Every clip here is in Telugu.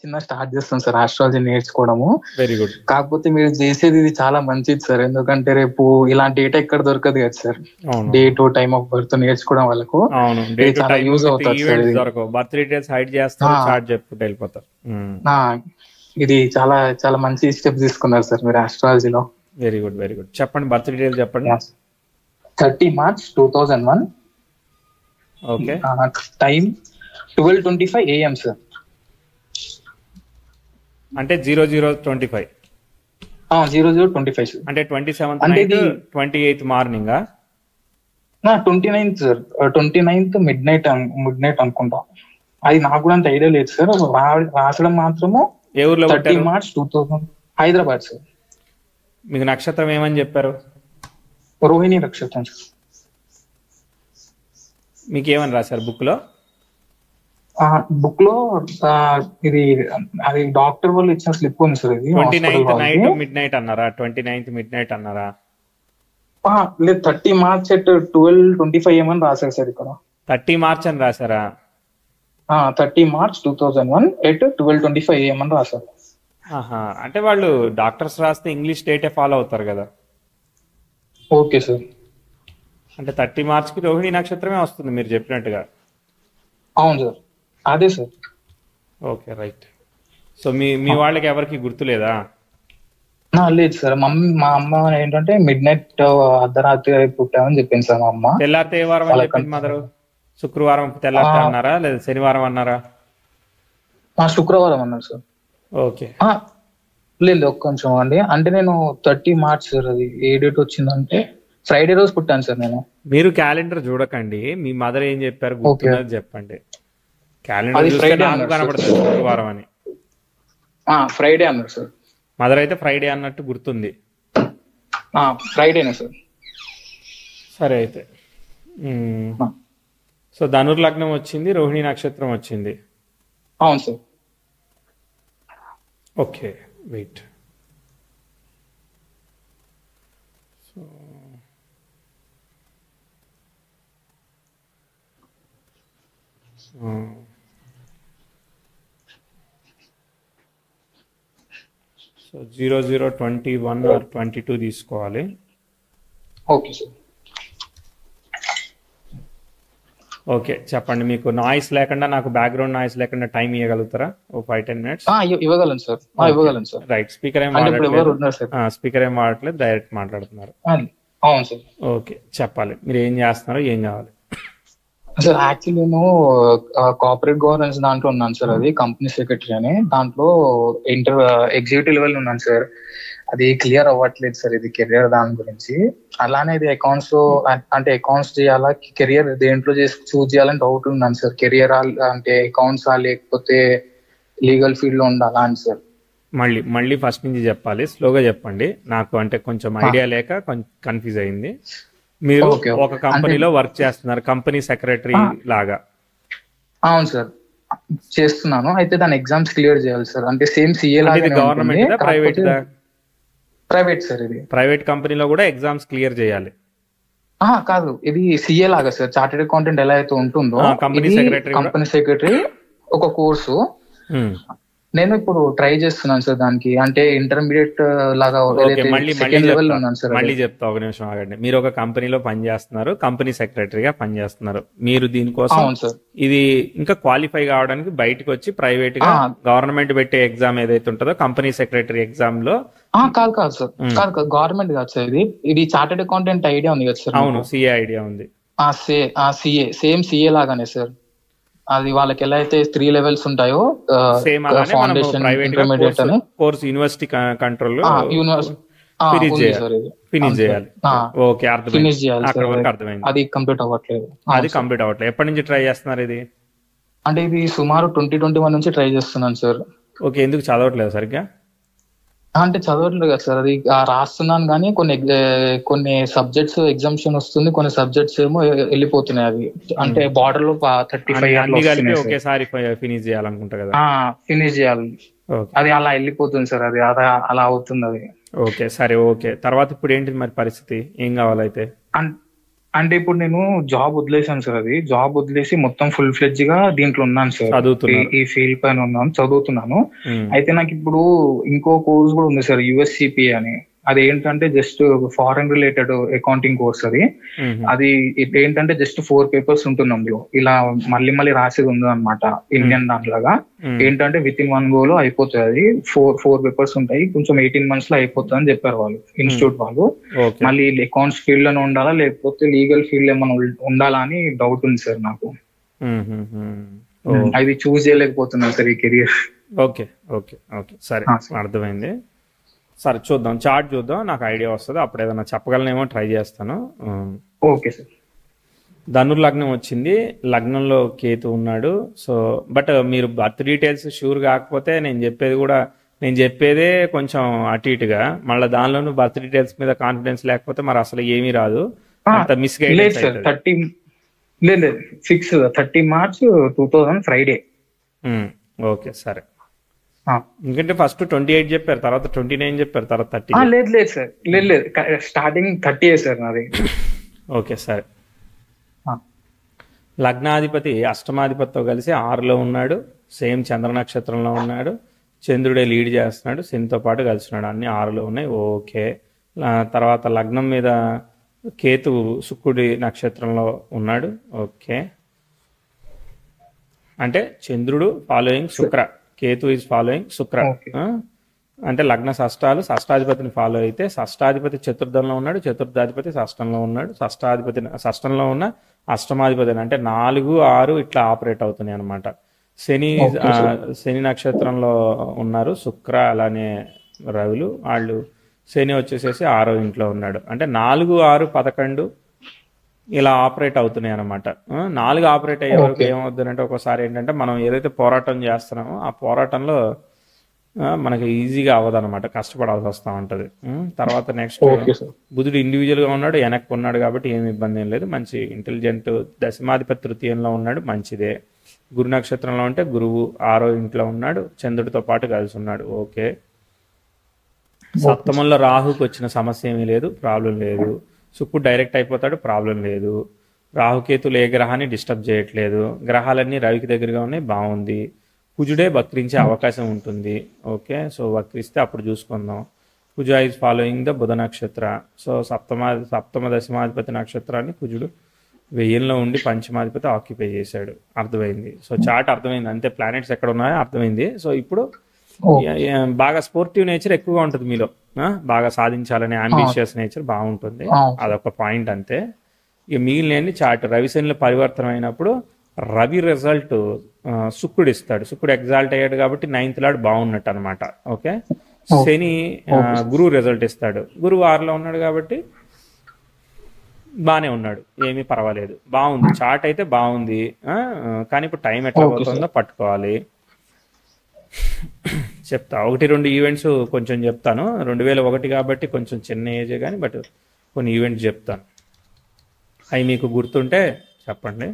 చిన్న స్టార్ట్ చేస్తాం సార్ ఆస్ట్రాలజీ నేర్చుకోవడము. Very good. కాకపోతే మీరు చేసేది ఇది చాలా మంచిది సార్, ఎందుకంటే రేపు ఇలాంటి డేటా ఎక్కడ దొరకదు కదా సార్. అవును డేట్ టైమ్ ఆఫ్ బర్త్ నేర్చుకోవడం వాళ్ళకు అవును ఇది డేట్ చాలా టైం యూజ్ విత్ అవుతుంది సార్. ఈవెంట్స్ ఇది దొరకవు, బర్త్ డీటెయిల్స్ హైడ్ చేస్తారు, చార్ట్ చెప్పుకుంటూ వెళ్ళిపోతారు. ఆ, ఇది చాలా చాలా మంచి స్టెప్ తీసుకున్నారు సార్ మీరు ఆస్ట్రాలజీలో. Very good very good. చెప్పండి బర్త్ డీటెయిల్స్ చెప్పండి. 30 March 2001, okay time 12:25 AM sir. అంటే 0025 00:25 సార్. అంటే 27th అంటే నైట్ ఇది 28th మార్నింగా? 29th sir, 29th mid night అనుకుంటా. అది నాకు కూడా అంత ఐడియా లేదు సార్. రాసడం మాత్రము ఏ ఊర్లో 30 పుట్టారు? March 2000, Hyderabad sir. మీకు నక్షత్రం ఏమని చెప్పారు? రోహిణి నక్షత్రం సార్. మీకు ఏమని రాశారు బుక్ లో? బుక్ లో ఇది అది డాక్టర్ వాళ్ళు ఇచ్చిన స్లిప్ ఉంది సార్. ఇది 29th నైట్ మిడ్ నైట్ అన్నారా? 29th మిడ్ నైట్ అన్నారా? లేదు, 30 March at 12:25 AM అని రాశారు సార్ ఇక్కడ. 30 మార్చ్ అని రాశారా? 30 March 2001 at 12:25 AM అని రాశారు. అంటే వాళ్ళు డాక్టర్స్ రాస్తే ఇంగ్లీష్ డేటే ఫాలో అవుతారు కదా. Okay sir. అంటే 30 మార్చ్కి రోహిణి నక్షత్రమే వస్తుంది మీరు చెప్పినట్టుగా. అవును సార్, అదే సార్. Okay right. సో మీ వాళ్ళకి ఎవరికి గుర్తులేదా? లేదు సార్. మా అమ్మ ఏంటంటే మిడ్ నైట్ అర్ధరాత్రి పుట్టామని చెప్పింది సార్ మా అమ్మ. తెల్లారితే ఏ వారం అని చెప్పింది మదరు? శుక్రవారం తెల్లారితే అన్నారా లేదా శనివారం అన్నారా? శుక్రవారం అన్నారు సార్. ఓకే లేదు ఒక్క కొంచెం అండి. అంటే నేను 30 March సార్, అది ఏ డేట్ వచ్చిందంటే ఫ్రైడే రోజు పుట్టాను సార్ నేను. మీరు క్యాలెండర్ చూడకండి, మీ మదర్ ఏం చెప్పారు గుర్తున్నది చెప్పండి. క్యాలెండర్ చూస్తే నాకు కనబడుతుంది శుక్రవారం అని. ఫ్రైడే అన్నారు సార్. మదర్ అయితే ఫ్రైడే అన్నట్టు గుర్తుంది. ఫ్రైడేనా సార్? సరే అయితే. సో ధనుర్లగ్నం వచ్చింది, రోహిణి నక్షత్రం వచ్చింది. అవును sir. Okay wait. So so 0021 or 22 తీసుకోవాలి. Okay sir. ఓకే చెప్పండి. మీకు నాయిస్ లేకుండా, నాకు బ్యాక్గ్రౌండ్ నాయిస్ లేకుండా టైం ఇవ్వగలుగుతారా? ఓ 5-10 minutes ఇవ్వగలను సార్. ఇవ్వగలను సార్. రైట్. స్పీకర్ ఏం వాడట్లేదు, డైరెక్ట్ మాట్లాడుతున్నారు. అవును సార్. ఓకే చెప్పాలి, మీరు ఏం చేస్తున్నారు, ఏం కావాలి సార్? యాక్చువల్లీ నేను కార్పొరేట్ గవర్నెన్స్ దాంట్లో ఉన్నాను సార్. అది కంపెనీ సెక్రటరీ అని. దాంట్లో ఎగ్జిక్యూటివ్ లెవెల్ ఉన్నాను సార్. అది క్లియర్ అవ్వట్లేదు సార్, ఇది కెరియర్ దాని గురించి. అలానే ఇది అకౌంట్స్ లో, అంటే అకౌంట్స్ చేయాలా, కెరియర్ దేంట్లో చూస్ చేయాలని డౌట్ ఉన్నాను సార్. కెరియర్ అంటే అకౌంట్స్ లేకపోతే లీగల్ ఫీల్డ్ లో ఉండాలా అని సార్. మళ్ళీ ఫస్ట్ నుంచి చెప్పాలి, స్లోగా చెప్పండి నాకు, అంటే కొంచెం ఐడియా లేక కన్ఫ్యూజ్ అయింది. మీరు ఒక కంపెనీలో వర్క్ చేస్తున్నారు, కంపెనీ సెక్రటరీ లాగా? అవును సార్, చేస్తున్నాను. అయితే దాని ఎగ్జామ్స్ క్లియర్ చేయాలి సార్. అంటే సేమ్ సిఏ లాగా. Government private? Private sir. ఇది ప్రైవేట్ కంపెనీలో కూడా ఎగ్జామ్స్ క్లియర్ చేయాలి? కాదు, ఇది సిఏ లాగా సార్. చార్టెడ్ అకౌంటెంట్ ఎలా అయితే ఉంటుందో కంపెనీ సెక్రటరీ ఒక కోర్సు. నేను ఇప్పుడు ట్రై చేస్తున్నాను సార్ దానికి. అంటే ఇంటర్మీడియట్ లాగా మళ్ళీ చెప్తా, ఒక నిమిషం ఆగండి. మీరు ఒక కంపెనీలో పనిచేస్తున్నారు, కంపెనీ సెక్రటరీగా పనిచేస్తున్నారు. మీరు దీనికోసం ఇది ఇంకా క్వాలిఫై కావడానికి బయటకు వచ్చి ప్రైవేట్ గా గవర్నమెంట్ పెట్టే ఎగ్జామ్ ఏదైతే ఉంటుందో కంపెనీ సెక్రటరీ ఎగ్జామ్ లో. కాదు సార్, గవర్నమెంట్ కాదు సార్. ఇది చార్టెడ్ అకౌంటెంట్ ఐడియా ఉంది కదా సార్? అవును, సిఏ ఐడియా ఉంది. సేమ్ సిఏ లాగానే సార్. అది వాళ్ళకి ఎలా అయితే 3 levels ఉంటాయో, ఫౌండేషన్, ఇంటర్మీడియట్ అని కోర్స్ యూనివర్సిటీ కంట్రోల్ ఫినిష్ చేయాలి. ఓకే అర్థమైంది. అది కంప్లీట్ అవ్వట్లేదు. ఎప్పటి నుంచి ట్రై చేస్తున్నారు ఇది? అంటే ఇది సుమారు 2021 నుంచి ట్రై చేస్తున్నాను సార్. ఓకే, ఎందుకు చదవట్లేదు సరిగ్గా? అంటే చదవట్లేదు కదా సార్. అది రాస్తున్నాను కానీ కొన్ని సబ్జెక్ట్స్ ఎగ్జామ్షన్ వస్తుంది, కొన్ని సబ్జెక్ట్స్ ఏమో వెళ్ళిపోతున్నాయి. అవి అంటే బార్డర్ లో 35 ఒకేసారి ఫినిష్ చేయాలనుకుంటా కదా? ఫినిష్ చేయాలి. అది అలా వెళ్ళిపోతుంది సార్. అది అలా అవుతుంది అది. ఓకే సరే. ఓకే తర్వాత ఇప్పుడు ఏంటి మరి పరిస్థితి, ఏం కావాలైతే? అంటే ఇప్పుడు నేను జాబ్ వదిలేసాను సార్. అది జాబ్ వదిలేసి మొత్తం ఫుల్ ఫ్లెడ్జ్ గా దీంట్లో ఉన్నాను సార్. ఈ ఫీల్డ్ పైన ఉన్నాను, చదువుతున్నాను. అయితే నాకు ఇప్పుడు ఇంకో కోర్స్ కూడా ఉంది సార్, USCPA అని. అది ఏంటంటే just foreign related accounting course. అది ఏంటంటే జస్ట్ 4 పేపర్స్ ఉంటుంది అందులో. ఇలా మళ్ళీ మళ్ళీ రాసేది ఉంది అనమాట, ఇండియన్ దాంట్లాగా. ఏంటంటే విత్ ఇన్ 1 go లో అయిపోతుంది. అది 4 పేపర్స్ ఉంటాయి. కొంచెం 18 months లో అయిపోతుంది అని చెప్పారు వాళ్ళు, ఇన్స్టిట్యూట్ వాళ్ళు. మళ్ళీ అకౌంట్స్ ఫీల్డ్ లోనే ఉండాలా లేకపోతే లీగల్ ఫీల్డ్ ఏమైనా ఉండాలా అని డౌట్ ఉంది సార్ నాకు. అది చూస్ చేయలేకపోతున్నాను సార్ ఈ కెరియర్. ఓకే ఓకే ఓకే సరే, అర్థమైంది. సరే చూద్దాం, చార్ట్ చూద్దాం, నాకు ఐడియా వస్తుంది. అప్పుడు ఏదైనా చెప్పగలనేమో ట్రై చేస్తాను. Okay sir. ధనుర్లగ్నం వచ్చింది, లగ్నంలో కేతు ఉన్నాడు. సో బట్ మీరు బర్త్ డీటెయిల్స్ షూర్ కాకపోతే నేను చెప్పేదే కొంచెం అటు ఇటుగా, మళ్ళీ దానిలోనూ బర్త్ డీటెయిల్స్ మీద కాన్ఫిడెన్స్ లేకపోతే మరి అసలు ఏమీ రాదు. అంత మిస్గైడెన్స్. 30 March 2000 Friday. ఓకే సరే. ఎందుకంటే ఫస్ట్ 28 చెప్పారు, తర్వాత 29 చెప్పారు, తర్వాత 30. లేదు సార్, లేదు స్టార్టింగ్ 30 సార్ నాది. ఓకే సరే. లగ్నాధిపతి అష్టమాధిపతితో కలిసి 6లో ఉన్నాడు, సేమ్ చంద్ర నక్షత్రంలో ఉన్నాడు. చంద్రుడే లీడ్ చేస్తున్నాడు, శనితో పాటు కలిసినాడు, అన్ని 6లో ఉన్నాయి. ఓకే. తర్వాత లగ్నం మీద కేతు శుక్రుడి నక్షత్రంలో ఉన్నాడు. ఓకే, అంటే చంద్రుడు following Shukra, Ketu is following శుక్ర. అంటే లగ్న షష్టాలు షష్టాధిపతిని ఫాలో అయితే, షష్టాధిపతి చతుర్థంలో ఉన్నాడు, చతుర్థాధిపతి షష్టంలో ఉన్నాడు. షష్టంలో ఉన్న అష్టమాధిపతి అంటే 4, 6 ఇట్లా ఆపరేట్ అవుతున్నాయి అనమాట. శని నక్షత్రంలో ఉన్నారు శుక్ర, అలానే రవులు. వాళ్ళు శని వచ్చేసేసి 6వ ఇంట్లో ఉన్నాడు. అంటే 4, 6, 11 ఇలా ఆపరేట్ అవుతున్నాయి అనమాట. 4 ఆపరేట్ అయ్యే వరకు ఏమవుతుందంటే ఒక్కోసారి ఏంటంటే మనం ఏదైతే పోరాటం చేస్తున్నామో ఆ పోరాటంలో మనకి ఈజీగా అవ్వదు అనమాట, కష్టపడాల్సి వస్తూ ఉంటుంది. తర్వాత నెక్స్ట్ బుధుడు ఇండివిజువల్ గా ఉన్నాడు, వెనక్కి ఉన్నాడు కాబట్టి ఏమి ఇబ్బంది ఏం లేదు. మంచి ఇంటెలిజెంట్. దశమాధిపతి తృతీయంలో ఉన్నాడు, మంచిదే. గురు నక్షత్రంలో ఉంటే గురువు 6వ ఇంట్లో ఉన్నాడు, చంద్రుడితో పాటు కలిసి ఉన్నాడు. ఓకే. సప్తమంలో రాహుకి వచ్చిన సమస్య ఏమీ లేదు, ప్రాబ్లం లేదు. శుక్రుడు డైరెక్ట్ అయిపోతాడు, ప్రాబ్లం లేదు. రాహుకేతులు ఏ గ్రహాన్ని డిస్టర్బ్ చేయట్లేదు. గ్రహాలన్నీ రవికి దగ్గరగా ఉన్నాయి, బాగుంది. కుజుడే వక్రించే అవకాశం ఉంటుంది. ఓకే, సో వక్రిస్తే అప్పుడు చూసుకుందాం. కుజ ఈజ్ ఫాలోయింగ్ ద బుధ నక్షత్ర. సో సప్తమ దశమాధిపతి నక్షత్రాన్ని కుజుడు 1000లో ఉండి పంచమాధిపతి ఆక్యుపై చేశాడు. అర్థమైంది. సో చార్ట్ అర్థమైంది, అంతే. ప్లానెట్స్ ఎక్కడ ఉన్నాయో అర్థమైంది. సో ఇప్పుడు బాగా స్పోర్టివ్ నేచర్ ఎక్కువగా ఉంటుంది మీలో, బాగా సాధించాలనే అంబిషియస్ నేచర్ బాగుంటుంది. అదొక పాయింట్ అంతే. ఇక మిగిలిన చార్ట్ రవిశనిలో పరివర్తన అయినప్పుడు రవి రిజల్ట్ శుక్రుడు ఇస్తాడు. శుక్రుడు ఎగ్జాల్ట్ అయ్యాడు కాబట్టి 9th లార్డ్ బాగున్నట్టు అనమాట. ఓకే. శని గురువు రిజల్ట్ ఇస్తాడు. గురువు 6లో ఉన్నాడు కాబట్టి బాగానే ఉన్నాడు, ఏమీ పర్వాలేదు, బాగుంది. చార్ట్ అయితే బాగుంది. కానీ ఇప్పుడు టైం ఎట్లా పోతుందో పట్టుకోవాలి. చెప్తా, 1-2 ఈవెంట్స్ కొంచెం చెప్తాను. 2001 కాబట్టి కొంచెం చిన్న ఏజే కానీ, బట్ కొన్ని ఈవెంట్స్ చెప్తాను. అవి మీకు గుర్తుంటే చెప్పండి.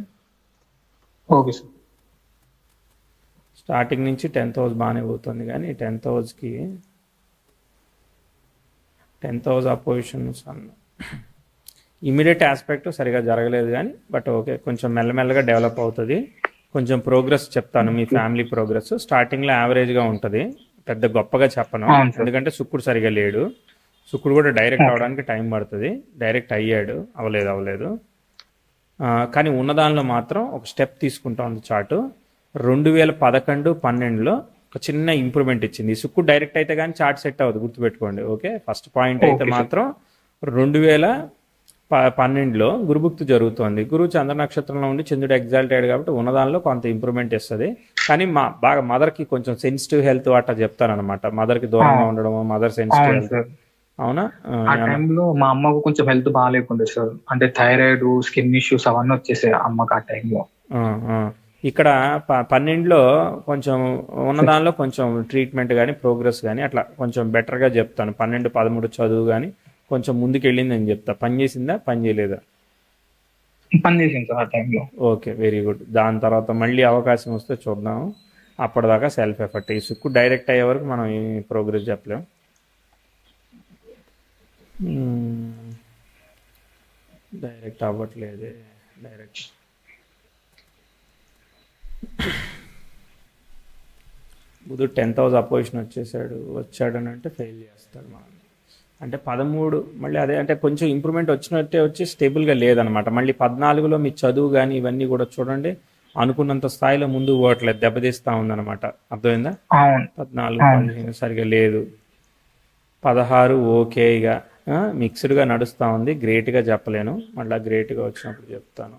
Okay sir. స్టార్టింగ్ నుంచి 10th హౌస్ బాగానే పోతుంది, కానీ 10th హౌస్కి 10th house opposition immediate aspect సరిగా జరగలేదు కానీ, బట్ ఓకే, కొంచెం మెల్లమెల్లగా డెవలప్ అవుతుంది. కొంచెం ప్రోగ్రెస్ చెప్తాను, మీ ఫ్యామిలీ ప్రోగ్రెస్. స్టార్టింగ్లో యావరేజ్గా ఉంటుంది, పెద్ద గొప్పగా చెప్పను, ఎందుకంటే శుక్రుడు సరిగా లేడు. శుక్రుడు కూడా డైరెక్ట్ అవడానికి టైం పడుతుంది. డైరెక్ట్ అయ్యాడు, అవ్వలేదు. కానీ ఉన్నదానిలో మాత్రం ఒక స్టెప్ తీసుకుంటా ఉంది చార్టు. 2011-12లో ఒక చిన్న ఇంప్రూవ్మెంట్ ఇచ్చింది. శుక్రుడు డైరెక్ట్ అయితే కానీ చార్ట్ సెట్ అవ్వదు, గుర్తుపెట్టుకోండి. ఓకే, ఫస్ట్ పాయింట్ అయితే మాత్రం 2012లో గురుభుక్తి జరుగుతోంది. గురువు చంద్ర నక్షత్రంలో ఉండి చంద్రుడు ఎగ్జాల్ట్ అయ్యాడు కాబట్టి ఉన్నదానిలో కొంత ఇంప్రూవ్మెంట్ ఇస్తుంది. కానీ బాగా మదర్కి కొంచెం సెన్సిటివ్ హెల్త్ అట్లా చెప్తాను అనమాట. మదర్కి దూరంగా ఉండడం, మదర్ సెన్సిటివ్ హెల్త్. అవునా? ఆ టైంలో మా అమ్మకు కొంచెం హెల్త్ బాగాలేకుండే సార్, అంటే థైరాయిడ్, స్కిన్ ఇష్యూస్ అవన్నీ వచ్చేసాయి అమ్మకి ఆ టైంలో. ఇక్కడ 12లో కొంచెం ఉన్నదానిలో కొంచెం ట్రీట్మెంట్ కానీ ప్రోగ్రెస్ కానీ అట్లా కొంచెం బెటర్గా చెప్తాను. 12-13 చదువు కానీ కొంచెం ముందుకు వెళ్ళింది అని చెప్తా. పని చేసిందా, పని చేయలేదా? పని చేసింది సార్ ఆ టైంలో. Okay, very good. దాని తర్వాత మళ్ళీ అవకాశం వస్తే చూద్దాం. అప్పటిదాకా సెల్ఫ్ ఎఫర్ట్. ఈ శుక్రుడు డైరెక్ట్ అయ్యే వరకు మనం ఈ ప్రోగ్రెస్ చెప్పలేం. డైరెక్ట్ అవ్వట్లేదు. డైరెక్ట్ బుధుడు 10th house అపోజిషన్ వచ్చాడని అంటే ఫెయిల్ చేస్తాడు మనం. అంటే 13 మళ్ళీ అదే అంటే కొంచెం ఇంప్రూవ్మెంట్ వచ్చినట్టే వచ్చి స్టేబుల్గా లేదనమాట. మళ్ళీ 14లో మీ చదువు కానీ ఇవన్నీ కూడా చూడండి అనుకున్నంత స్థాయిలో ముందుకు పోవట్లేదు, దెబ్బతీస్తూ ఉందన్నమాట. అర్థమైందా? 14, 15 సరిగా లేదు. 16 ఓకే, ఇక మిక్స్డ్గా నడుస్తూ ఉంది. గ్రేట్గా చెప్పలేను, మళ్ళీ గ్రేట్గా వచ్చినప్పుడు చెప్తాను.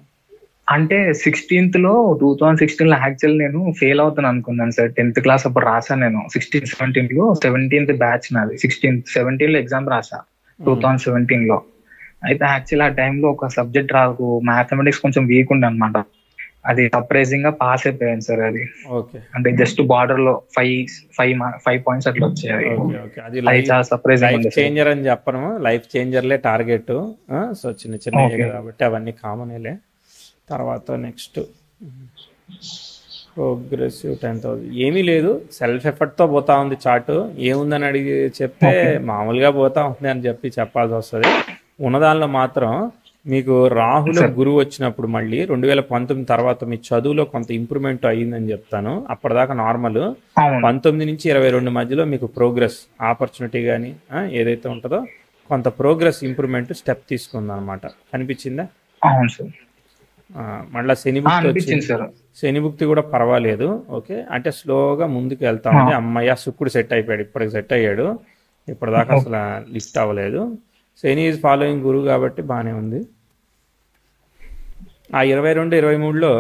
అంటే 16th లో 2016లో యాక్చువల్ నేను ఫెయిల్ అవుతాను అనుకున్నాను సార్. 10th క్లాస్ అప్పుడు రాసాను నేను. 16, 17లో 17th బ్యాచ్ నాది. 17లో ఎగ్జామ్ రాసా 2017లో. అయితే యాక్చువల్ ఆ టైంలో ఒక సబ్జెక్ట్ రాకు, మ్యాథమెటిక్స్ కొంచెం వీక్ ఉండే అనమాట. అది సర్ప్రైజింగ్ గా పాస్ అయిపోయాను సార్. అది అంటే జస్ట్ బార్డర్ లో 5 పాయింట్స్ అట్లా వచ్చాయి. అది చాలా సర్ప్రైజింగ్ చేంజర్ అని చెప్పను, లైఫ్ చేంజర్లే టార్గెట్. సో చిన్న చిన్న కాబట్టి అవన్నీ కామనేలే. తర్వాత నెక్స్ట్ ప్రోగ్రెసివ్ 10,000 ఏమీ లేదు, సెల్ఫ్ ఎఫర్ట్తో పోతా ఉంది చార్ట్. ఏముందని అడిగి చెప్తే మామూలుగా పోతా ఉంది అని చెప్పాల్సి వస్తుంది. ఉన్నదానిలో మాత్రం మీకు రాహుల గురువు వచ్చినప్పుడు మళ్ళీ 2019 తర్వాత మీ చదువులో కొంత ఇంప్రూవ్మెంట్ అయ్యిందని చెప్తాను. అప్పటిదాకా నార్మల్. 19 నుంచి 22 మధ్యలో మీకు ప్రోగ్రెస్ ఆపర్చునిటీ కానీ ఏదైతే ఉంటుందో కొంత ప్రోగ్రెస్ ఇంప్రూవ్మెంట్ స్టెప్ తీసుకుంది అనమాట. కనిపించిందా? మళ్ళీ శనిభుక్తి వచ్చింది. శనిభుక్తి కూడా పర్వాలేదు, ఓకే. అంటే స్లోగా ముందుకు వెళ్తా ఉంది. అమ్మయ్య శుక్రుడు సెట్ అయిపోయాడు, ఇప్పటికి సెట్ అయ్యాడు. ఇప్పటిదాకా అసలు లిఫ్ట్ అవ్వలేదు. శని ఈజ్ ఫాలోయింగ్ గురువు కాబట్టి బాగానే ఉంది. ఆ 22, 23లో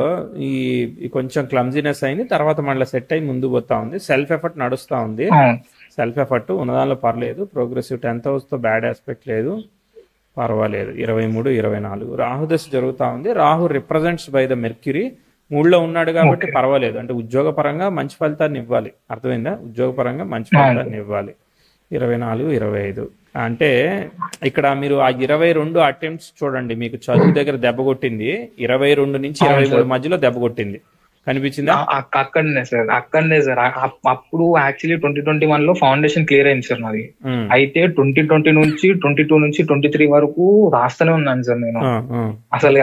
ఈ కొంచెం క్లమ్జీనెస్ అయింది, తర్వాత మళ్ళీ సెట్ అయి ముందు పోతా ఉంది. సెల్ఫ్ ఎఫర్ట్ నడుస్తూ ఉంది. సెల్ఫ్ ఎఫర్ట్ ఉన్నదానిలో పర్లేదు. ప్రోగ్రెసివ్ 10th హౌస్తో బ్యాడ్ ఆస్పెక్ట్ లేదు, పర్వాలేదు. 23, 24 రాహుదశ జరుగుతూ ఉంది. Rahu represents by the Mercury. 3లో ఉన్నాడు కాబట్టి పర్వాలేదు. అంటే ఉద్యోగపరంగా మంచి ఫలితాన్ని ఇవ్వాలి. అర్థమైందా? ఉద్యోగపరంగా మంచి ఫలితాన్ని ఇవ్వాలి. 24, 25 అంటే ఇక్కడ మీరు ఆ 22 అటెంప్ట్స్ చూడండి. మీకు చదువు దగ్గర దెబ్బ కొట్టింది 22 నుంచి 23 మధ్యలో దెబ్బ కొట్టింది. కనిపించిందా? అక్కడనే సార్. అప్పుడు యాక్చువల్లీ 2021లో ఫౌండేషన్ క్లియర్ అయింది సార్ నాది. అయితే 2020 నుంచి 22 నుంచి 23 వరకు రాస్తూనే ఉన్నాను సార్ నేను. అసలు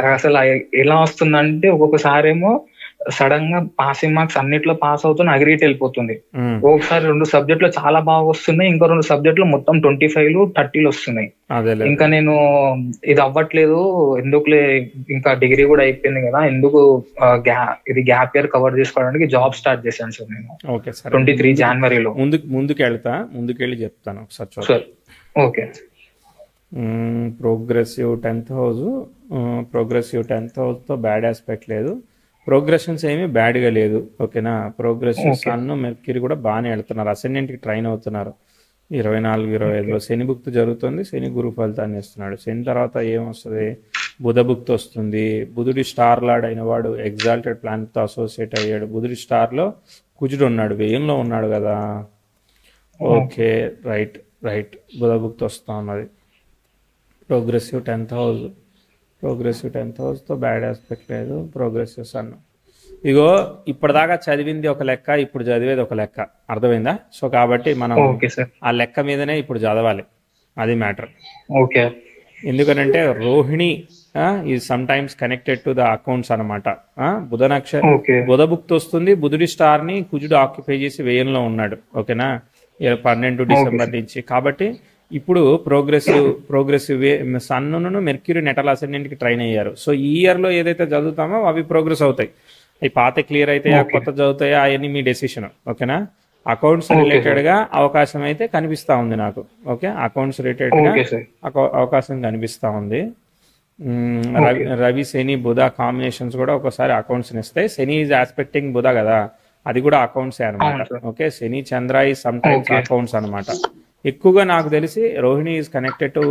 ఎలా వస్తుందంటే ఒక్కొక్కసారి ఏమో సడన్ గా పాసింగ్ మార్క్స్ అన్నిట్లో పాస్ అవుతున్నా అగ్రీట్ వెళ్ళిపోతుంది. ఒకసారి 2 సబ్జెక్టులు చాలా బాగా వస్తున్నాయి, ఇంకో 2 సబ్జెక్టులు మొత్తం 25, 30 వస్తున్నాయి. ఇంకా నేను ఇది అవ్వట్లేదు ఎందుకులే, ఇంకా డిగ్రీ కూడా అయిపోయింది కదా, ఎందుకు ఇది గ్యాప్ ఇయర్ కవర్ చేసుకోవడానికి జాబ్ స్టార్ట్ చేశాను సార్ నేను 23 జనవరిలో. ముందుకెళ్ళి చెప్తాను ఒకసారి. Okay. Progressive 10th house, progressive 10th హౌస్తో బ్యాడ్ ఆస్పెక్ట్ లేదు. ప్రోగ్రెషన్స్ ఏమీ బ్యాడ్గా లేదు, ఓకేనా. ప్రోగ్రెసివ్ సన్ మెర్క్యూరీ కూడా బాగానే వెళ్తున్నారు, అసెండెంట్కి ట్రైన్ అవుతున్నారు. 24, 25లో శని భుక్తి జరుగుతుంది. శని గురు ఫలితాన్ని ఇస్తున్నాడు. శని తర్వాత ఏమొస్తుంది? బుధ భుక్తి వస్తుంది. బుధుడి స్టార్ లార్డ్ అయిన వాడు ఎగ్జాల్టెడ్ ప్లానెట్తో అసోసియేట్ అయ్యాడు. బుధుడి స్టార్లో కుజుడు ఉన్నాడు, వ్యయంలో ఉన్నాడు కదా. Okay, right. బుధ భుక్తి వస్తూ ఉన్నది. Progressive 10th house, progressive 10th హౌస్తో బ్యాడ్ ఆస్పెక్ట్ లేదు. Progressive sun. ఇగో ఇప్పటిదాకా చదివింది ఒక లెక్క, ఇప్పుడు చదివేది ఒక లెక్క. అర్థమైందా? సో కాబట్టి మనం ఆ లెక్క మీదనే ఇప్పుడు చదవాలి, అది మ్యాటర్. ఓకే. ఎందుకనంటే Rohini is some times connected to the accounts అనమాట. బుధ భుక్తి వస్తుంది. బుధుడి స్టార్ ని కుజుడు ఆక్యుపై చేసి వ్యయంలో ఉన్నాడు, ఓకేనా, 12 డిసెంబర్ నుంచి. కాబట్టి ఇప్పుడు ప్రోగ్రెసివ్ సన్ను మెర్క్యూరీ నెటల్ అసెండెంట్కి ట్రైన్ అయ్యారు. సో ఈ ఇయర్లో ఏదైతే చదువుతామో అవి ప్రోగ్రెస్ అవుతాయి. అవి పాత క్లియర్ అవుతాయా, కొత్త చదువుతాయా, అవన్నీ మీ డెసిషన్, ఓకేనా. అకౌంట్స్ రిలేటెడ్గా అవకాశం అయితే కనిపిస్తూ ఉంది నాకు, ఓకే. అకౌంట్స్ రిలేటెడ్గా అవకాశం కనిపిస్తూ ఉంది. రవి శని బుధ కాంబినేషన్స్ కూడా ఒకసారి అకౌంట్స్ని ఇస్తాయి. శని ఈజ్ ఆస్పెక్టింగ్ బుధ కదా, అది కూడా అకౌంట్సే అనమాట, okay. Shani Chandra is sometimes accounts అనమాట. ఎక్కువగా నాకు తెలిసి రోహిణి ఈజ్ కనెక్టెడ్ టు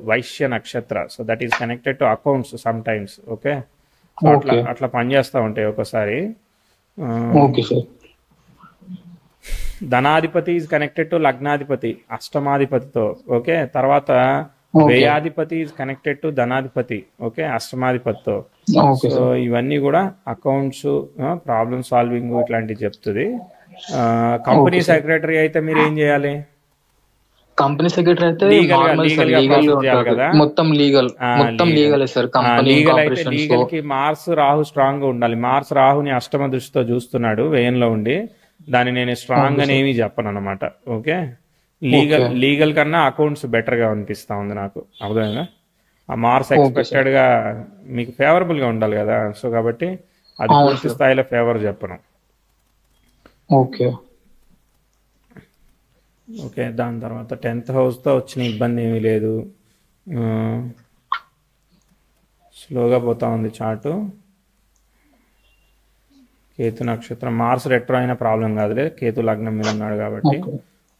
వైశ్య నక్షత్ర, so that is connected to accounts sometimes, okay. అట్లా పనిచేస్తూ ఉంటాయి ఒకసారి. ధనాధిపతి ఈజ్ కనెక్టెడ్ టు లగ్నాధిపతి, అష్టమాధిపతితో, ఓకే. తర్వాత వ్యయాధిపతి ఈజ్ కనెక్టెడ్ టు ధనాధిపతి, ఓకే, అష్టమాధిపతితో. సో ఇవన్నీ కూడా అకౌంట్స్, ప్రాబ్లమ్ సాల్వింగ్ ఇట్లాంటివి చెప్తుంది. కంపెనీ సెక్రటరీ అయితే మీరు ఏం చేయాలి? కంపెనీ సెక్రటరీ అయితే నార్మల్ సార్, లీగల్ ఉంటుంది, మొత్తం లీగల్ సార్. కంపెనీ లీగల్ అయితే లీగల్ కి మార్స్ రాహు స్ట్రాంగ్ గా ఉండాలి. మార్స్ రాహుని అష్టమ దృష్టితో చూస్తున్నాడు వేయంలో ఉండి, దాన్ని నేను స్ట్రాంగ్ అని ఏమీ చెప్పను అనమాట. ఓకే, లీగల్ కన్నా అకౌంట్స్ బెటర్ గా అనిపిస్తా ఉంది నాకు, అర్థమైందా? ఆ మార్స్ ఎక్స్పెక్టెడ్ గా మీకు ఫేవరబుల్ గా ఉండాలి కదా, సో కాబట్టి అది పూర్తి స్థాయిలో ఫేవర్ చెప్పను. ఓకే ఓకే, దాని తర్వాత 10th హౌస్తో వచ్చిన ఇబ్బంది ఏమీ లేదు. స్లోగా పోతా ఉంది చార్టు. కేతు నక్షత్రం, మార్స్ రెట్రో అయినా ప్రాబ్లం కాదులే, కేతు లగ్నం మీద ఉన్నాడు కాబట్టి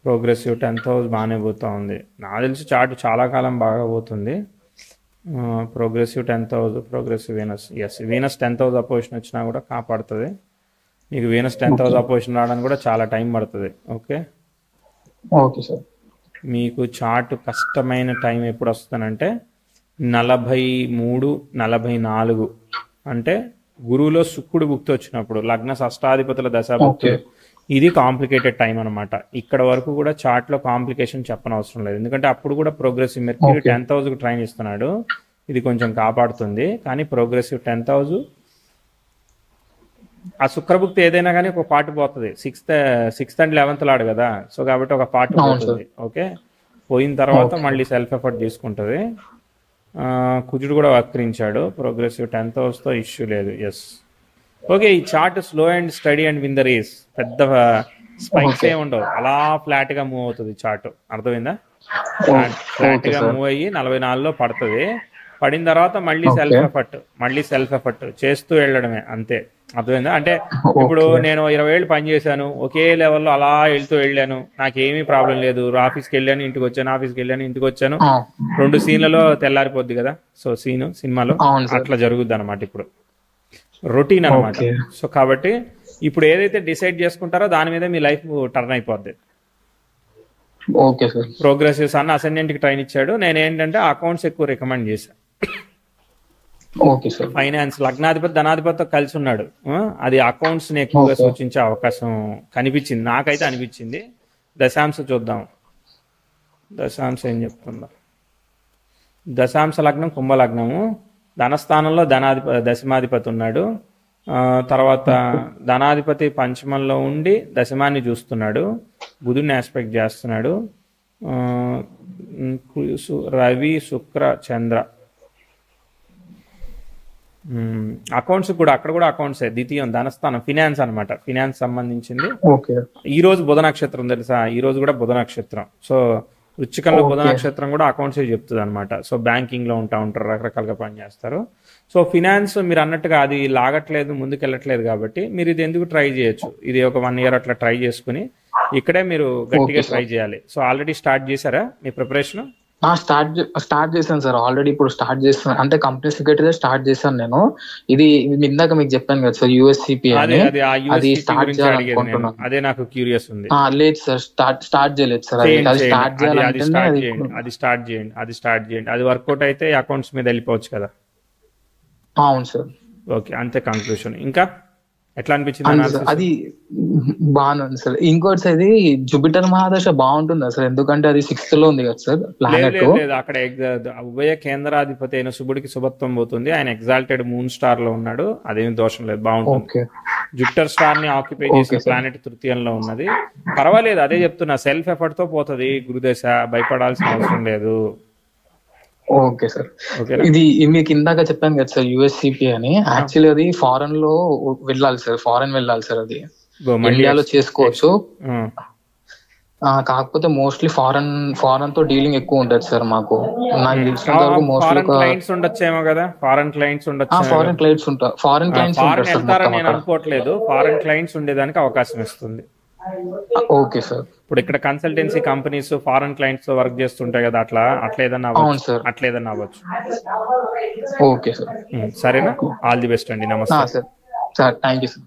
ప్రోగ్రెసివ్ 10th హౌస్ బాగానే పోతా ఉంది. నాకు తెలిసి చార్ట్ చాలా కాలం బాగా పోతుంది. Progressive 10th house, progressive Venus, yes Venus 10th house opposition వచ్చినా కూడా కాపాడుతుంది మీకు. వీనస్ 10th హౌస్ అపోజిషన్ రావడానికి కూడా చాలా టైం పడుతుంది. Okay okay sir. మీకు చార్ట్ కష్టమైన టైం ఎప్పుడు వస్తుందంటే 43, 44 అంటే గురువులో శుక్రుడు భుక్తి వచ్చినప్పుడు, లగ్న షష్టాధిపతుల దశాభుక్తులు, ఇది కాంప్లికేటెడ్ టైం అనమాట. ఇక్కడ వరకు కూడా చార్ట్ లో కాంప్లికేషన్ చెప్పనవసరం లేదు, ఎందుకంటే అప్పుడు కూడా ప్రోగ్రెసివ్ మెర్క్యూరీ 10th హౌస్ కు ట్రైన్ ఇస్తున్నాడు, ఇది కొంచెం కాపాడుతుంది. కానీ ప్రోగ్రెసివ్ 10th హౌస్, ఆ శుక్రభుక్తి ఏదైనా కానీ ఒక పార్ట్ పోతుంది. 6th and 11th లాడు కదా, సో కాబట్టి ఒక పార్ట్ పోతుంది. ఓకే, పోయిన తర్వాత మళ్ళీ సెల్ఫ్ ఎఫర్ట్ తీసుకుంటుంది. కుజుడు కూడా వక్రించాడు, ప్రోగ్రెసివ్ 10th హౌస్తో ఇష్యూ లేదు. ఎస్ ఓకే, ఈ chart slow and steady and win the race, పెద్ద స్పైక్స్ ఏమి ఉండవు, అలా ఫ్లాట్ గా మూవ్ అవుతుంది చార్ట్, అర్థమైందా? ఫ్లాట్ గా మూవ్ అయ్యి 44లో పడుతుంది. పడిన తర్వాత మళ్ళీ సెల్ఫ్ ఎఫర్ట్ చేస్తూ వెళ్ళడమే, అంతే, అర్థమైందా? అంటే ఇప్పుడు నేను 20 ఏళ్ళు పని చేశాను, ఒకే లెవెల్లో అలా వెళ్ళాను, నాకేమీ ప్రాబ్లం లేదు. ఆఫీస్కి వెళ్ళాను, ఇంటికి వచ్చాను, ఆఫీస్కి వెళ్ళాను, ఇంటికి వచ్చాను, 2 సీన్లలో తెల్లారిపోద్ది కదా. సో సినిమాలో అట్లా జరుగుద్ది అనమాట, ఇప్పుడు రొటీన్ అనమాట. సో కాబట్టి ఇప్పుడు ఏదైతే డిసైడ్ చేసుకుంటారో దాని మీద మీ లైఫ్ టర్న్ అయిపోద్ది. ప్రోగ్రెసివ్ సన్ అసెండెంట్ కి ట్రైన్ ఇచ్చాడు, నేను ఏంటంటే అకౌంట్స్ ఎక్కువ రికమెండ్ చేశాను. ఫైనాన్స్ లగ్నాధిపతి ధనాధిపతితో కలిసి ఉన్నాడు, అది అకౌంట్స్ ని ఎక్కువగా సూచించే అవకాశం కనిపించింది, నాకైతే అనిపించింది. దశాంశ చూద్దాం, దశాంశ ఏం చెప్తుందా? దశాంశ లగ్నం కుంభలగ్నము, ధనస్థానంలో దశమాధిపతి ఉన్నాడు. తర్వాత ధనాధిపతి పంచమంలో ఉండి దశమాన్ని చూస్తున్నాడు, బుధుడిని ఆస్పెక్ట్ చేస్తున్నాడు. రవి, శుక్ర, చంద్ర, అకౌంట్స్ కూడా అక్కడ కూడా అకౌంట్సే, ద్వితీయం ధనస్థానం, ఫినాన్స్ అనమాట, ఫినాన్స్ సంబంధించింది. ఈ రోజు బుధ నక్షత్రం తెలుసా, ఈ రోజు కూడా బుధ నక్షత్రం. సో వృచ్చికంలో బుధ నక్షత్రం కూడా అకౌంట్సే చెప్తుంది అనమాట. సో బ్యాంకింగ్ లో ఉంటారు, రకరకాలుగా పనిచేస్తారు. సో ఫినాన్స్ మీరు అన్నట్టుగా అది లాగట్లేదు, ముందుకు వెళ్ళట్లేదు, కాబట్టి మీరు ఇది ఎందుకు ట్రై చేయొచ్చు, ఇది ఒక 1 year అట్లా ట్రై చేసుకుని ఇక్కడే మీరు గట్టిగా ట్రై చేయాలి. సో ఆల్రెడీ స్టార్ట్ చేశారా మీ ప్రిపరేషన్? స్టార్ట్ చేశాను సార్, ఆల్రెడీ ఇప్పుడు స్టార్ట్ చేస్తాను, అంటే కంపెనీ సెక్రటరీ స్టార్ట్ చేశాను నేను. ఇది ఇందాక మీకు చెప్పాను కదా సార్, USCP అని, అది స్టార్ట్ చేయాలనుకుంటున్నాను. అదే నాకు క్యూరియస్ ఉంది. లేదు సార్, స్టార్ట్ చేయలేదు సార్, అది స్టార్ట్ చేయాలంటే అది స్టార్ట్ చేయండి. అది వర్కౌట్ అయితే అకౌంట్స్ మీద వెళ్ళిపోవచ్చు కదా. అవును సార్. ఓకే, అంతే కంక్లూషన్. ఇంకా ఎట్లా అనిపించింది? అది బాగుంది సార్. ఇంకోటి అది జూపిటర్ మహాదశ బాగుంటుంది సార్, ఎందుకంటే అది 6th లో ఉంది కదా సార్ ప్లానెట్. అక్కడ ఉభయ కేంద్రాధిపతి అయిన శుభుడికి శుభత్వం పోతుంది, ఆయన ఎగ్జాల్టెడ్ మూన్ స్టార్ లో ఉన్నాడు, అదేమి దోషం లేదు, బాగుంటుంది. జూపిటర్ స్టార్ ని ఆక్యుపై చేసే ప్లానెట్ తృతీయంలో ఉన్నది, పర్వాలేదు. అదే చెప్తున్నా, సెల్ఫ్ ఎఫర్ట్ తో పోతుంది గురుదశ, భయపడాల్సిన అవసరం లేదు. Okay sir. ఇది మీకు ఇందాక చెప్పాను కదా సార్, USCP అని, యాక్చువల్లీ అది ఫారెన్ లో వెళ్ళాలి సార్, అది ఇండియాలో చేసుకోవచ్చు, కాకపోతే మోస్ట్లీ ఫారెన్ తో డీలింగ్ ఎక్కువ ఉంటుంది సార్ మాకు. నాకు తెలిసినంత వరకు మోస్ట్లీ క్లయింట్స్ ఉండొచ్చేమో కదా, ఫారెన్ క్లయింట్స్ ఉంటారు. ఫారెన్ నేను అనుకోవట్లేదు, ఫారెన్ క్లయింట్స్ ఉండేదానికి అవకాశం ఇస్తుంది. Okay sir. ఇప్పుడు ఇక్కడ కన్సల్టెన్సీ కంపెనీస్ ఫారెన్ క్లయింట్స్ తో వర్క్ చేస్తుంటాయి కదా, అట్లా ఏదన్నా అవ్వచ్చు. ఓకే సార్, సరేనా? ఆల్ ది బెస్ట్ అండి. నమస్తే సార్. Thank you sir.